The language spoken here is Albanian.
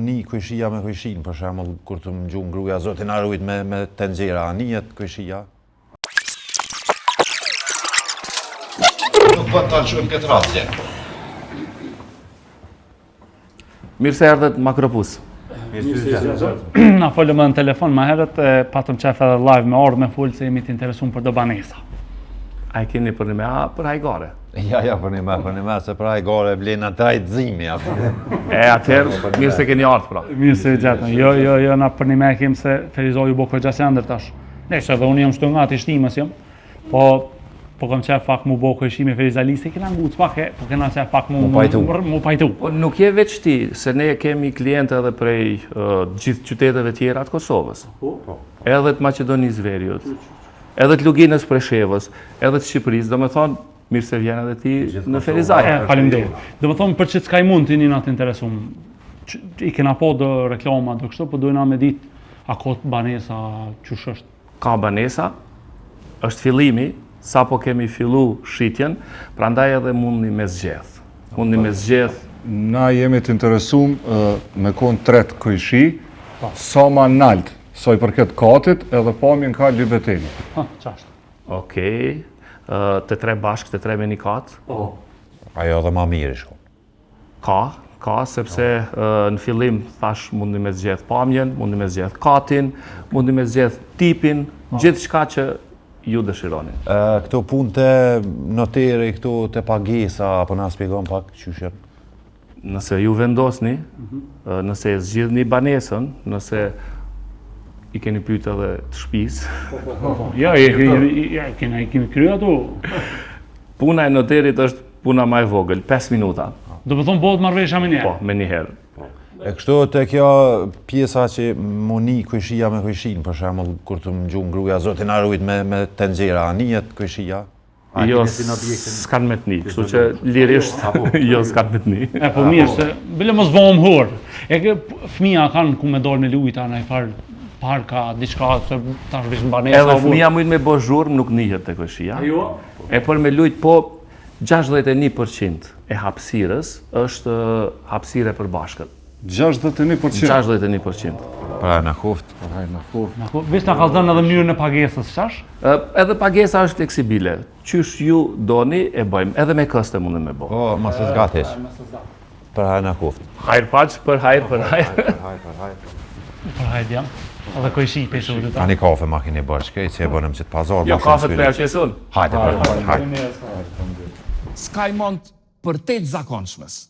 muni kujshia me kujshin, për shembull, kur të më gjunë gruaja zotin arrujt me tenxhera, anijet kujshia? Nuk po të alëshujem këtë rastje. Mirë se erdhët Makropus. Na folëm në telefon ma herët, patëm qef edhe live me orë me full se jemi të interesuar për do banesa. A e keni për një me për hajgare? Ja, për një me, se për hajgare vlen atë ajtëzimi. Atëherë, mirë se keni ardhë pra. Mirë se gjetën, jo, na për një me kemë se Ferizoj u bo kërgja se ndër tash. Neshe dhe unë jam shtu nga të ishtimës jam, po kam qef pak mu bo kërshimi Ferizali, se kena nguc pak po kena qef pak mu pajtu. Nuk je veç ti, se ne kemi klientë edhe prej gjithë qyteteve tjera të Kosovës. Edhe të Maqedonisë Veriut, edhe të Luginës Preshevës, edhe të Shqipërisë, do me thonë, mirë se vjen edhe ti në Ferizaj. Faleminderit. Do me thonë, për që s'ka i mund të një të interesum, i kena po do reklama, do kështu, po dojna me dit, a kot banesa, qësh është? Ka banesa, është fillimi, sa po kemi fillu shitjen, prandaj edhe mundi me zgjedh. Na jemi të interesum me konë tret kujshi, sa ma nalt, sa i përket katit, edhe pamjen ka libeteli. Qashtë. Okej, të tre bashkë, të tre me një katë? Ajo edhe ma mirë shko. Ka, sepse në fillim thash mundi me zgjedh pamjen, mundi me zgjedh katin, mundi me zgjedh tipin, gjithë shka që ju dëshironi. Këto punë të noteri, këto të pagesa, apo na spjegon pak qyshet? Nëse ju vendosni, nëse zgjidhni banesën, nëse i keni pyet edhe të shtëpisë. Ja, kemi kryer ato. Puna e noterit është puna më e vogël, 5 minuta. Do të thonë bëhet marrëveshja me një herë. Po, me një herë. E kështu të kjo pjesa që muni kujshia me kujshin, për shembull, kur të më gjunë gruaja zotin arrujt me tenxhera, anijet kujshia? Jo, s'kan me t'ni, kështu që lirisht, jo s'kan me t'ni. Po mirë, se bile mos bëhom hur. E ke fëmija kanë ku me dorë me lujta, në i farë parka, diçka, se tash vish në banesa. Edhe fëmija mujtë me bo zhurmë, nuk nihet të kujshia. E për me lujt, po 61% e hapësirës është hapësire për bashkët. 61%? 61%. Pra në kuft. Vesh ta ka dhënë edhe mënyrën e pagesës, qash? Edhe pagesa është fleksibile. Qysh ju doni e bëjmë, edhe me këste mundën me bo. Po, mas e zgatesh. Për hajë në kuft. Hajrë paq, për hajrë. Për hajrë jam. Edhe kojshi i peshu dhe ta. Ka një kafe ma kini bërë, shkej që e bënëm që të pazar. Jo, kafe të me qesun. Hajde. S'ka i mund për të zakonshmës.